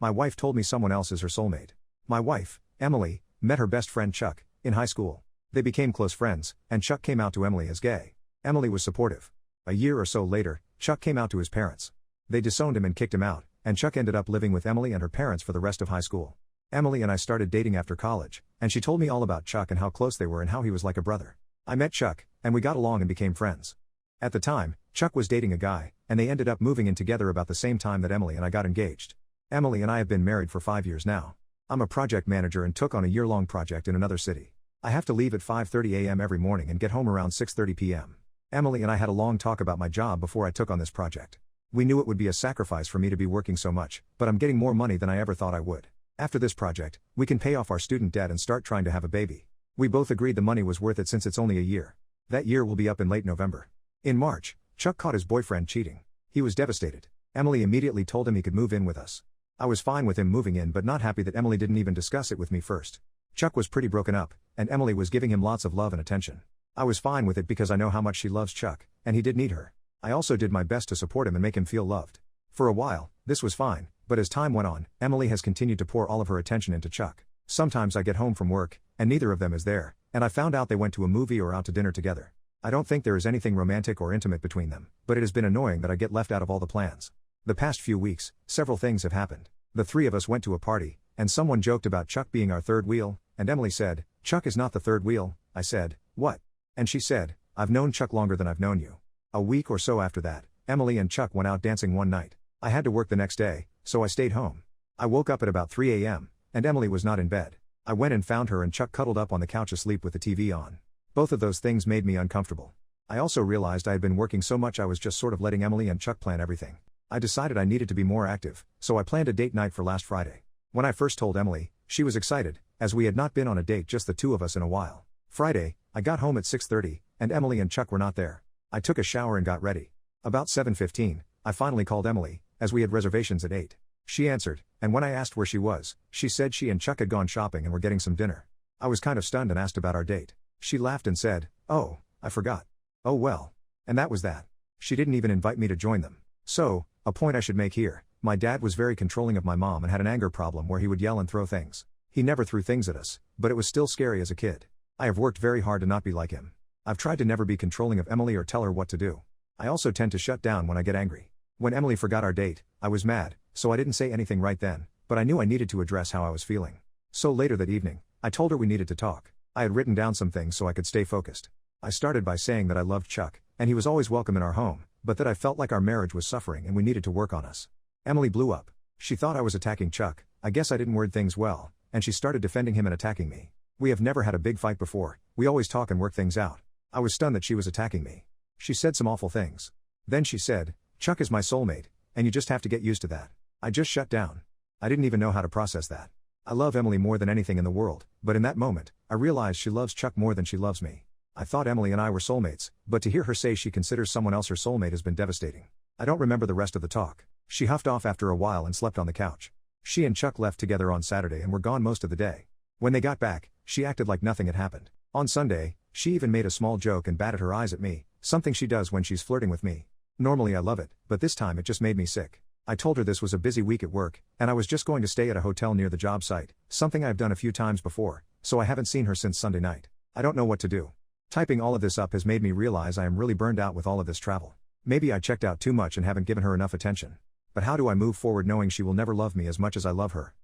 My wife told me someone else is her soulmate. My wife, Emily, met her best friend Chuck in high school. They became close friends, and Chuck came out to Emily as gay. Emily was supportive. A year or so later, Chuck came out to his parents. They disowned him and kicked him out, and Chuck ended up living with Emily and her parents for the rest of high school. Emily and I started dating after college, and she told me all about Chuck and how close they were and how he was like a brother. I met Chuck, and we got along and became friends. At the time, Chuck was dating a guy, and they ended up moving in together about the same time that Emily and I got engaged. Emily and I have been married for 5 years now. I'm a project manager and took on a year-long project in another city. I have to leave at 5:30 a.m. every morning and get home around 6:30 p.m. Emily and I had a long talk about my job before I took on this project. We knew it would be a sacrifice for me to be working so much, but I'm getting more money than I ever thought I would. After this project, we can pay off our student debt and start trying to have a baby. We both agreed the money was worth it since it's only a year. That year will be up in late November. In March, Chuck caught his boyfriend cheating. He was devastated. Emily immediately told him he could move in with us. I was fine with him moving in but not happy that Emily didn't even discuss it with me first. Chuck was pretty broken up, and Emily was giving him lots of love and attention. I was fine with it because I know how much she loves Chuck, and he did need her. I also did my best to support him and make him feel loved. For a while, this was fine, but as time went on, Emily has continued to pour all of her attention into Chuck. Sometimes I get home from work, and neither of them is there, and I found out they went to a movie or out to dinner together. I don't think there is anything romantic or intimate between them, but it has been annoying that I get left out of all the plans. The past few weeks, several things have happened. The three of us went to a party, and someone joked about Chuck being our third wheel, and Emily said, "Chuck is not the third wheel." I said, "What?" And she said, "I've known Chuck longer than I've known you." A week or so after that, Emily and Chuck went out dancing one night. I had to work the next day, so I stayed home. I woke up at about 3 a.m., and Emily was not in bed. I went and found her and Chuck cuddled up on the couch asleep with the TV on. Both of those things made me uncomfortable. I also realized I had been working so much I was just sort of letting Emily and Chuck plan everything. I decided I needed to be more active, so I planned a date night for last Friday. When I first told Emily, she was excited, as we had not been on a date just the two of us in a while. Friday, I got home at 6:30, and Emily and Chuck were not there. I took a shower and got ready. About 7:15, I finally called Emily, as we had reservations at 8. She answered, and when I asked where she was, she said she and Chuck had gone shopping and were getting some dinner. I was kind of stunned and asked about our date. She laughed and said, "Oh, I forgot." Oh well. And that was that. She didn't even invite me to join them. So, a point I should make here, my dad was very controlling of my mom and had an anger problem where he would yell and throw things. He never threw things at us, but it was still scary as a kid. I have worked very hard to not be like him. I've tried to never be controlling of Emily or tell her what to do. I also tend to shut down when I get angry. When Emily forgot our date, I was mad, so I didn't say anything right then, but I knew I needed to address how I was feeling. So later that evening, I told her we needed to talk. I had written down some things so I could stay focused. I started by saying that I loved Chuck, and he was always welcome in our home, but that I felt like our marriage was suffering and we needed to work on us. Emily blew up. She thought I was attacking Chuck. I guess I didn't word things well, and she started defending him and attacking me. We have never had a big fight before, we always talk and work things out. I was stunned that she was attacking me. She said some awful things. Then she said, "Chuck is my soulmate, and you just have to get used to that." I just shut down. I didn't even know how to process that. I love Emily more than anything in the world, but in that moment, I realized she loves Chuck more than she loves me. I thought Emily and I were soulmates, but to hear her say she considers someone else her soulmate has been devastating. I don't remember the rest of the talk. She huffed off after a while and slept on the couch. She and Chuck left together on Saturday and were gone most of the day. When they got back, she acted like nothing had happened. On Sunday, she even made a small joke and batted her eyes at me, something she does when she's flirting with me. Normally I love it, but this time it just made me sick. I told her this was a busy week at work, and I was just going to stay at a hotel near the job site, something I've done a few times before, so I haven't seen her since Sunday night. I don't know what to do. Typing all of this up has made me realize I am really burned out with all of this travel. Maybe I checked out too much and haven't given her enough attention. But how do I move forward knowing she will never love me as much as I love her?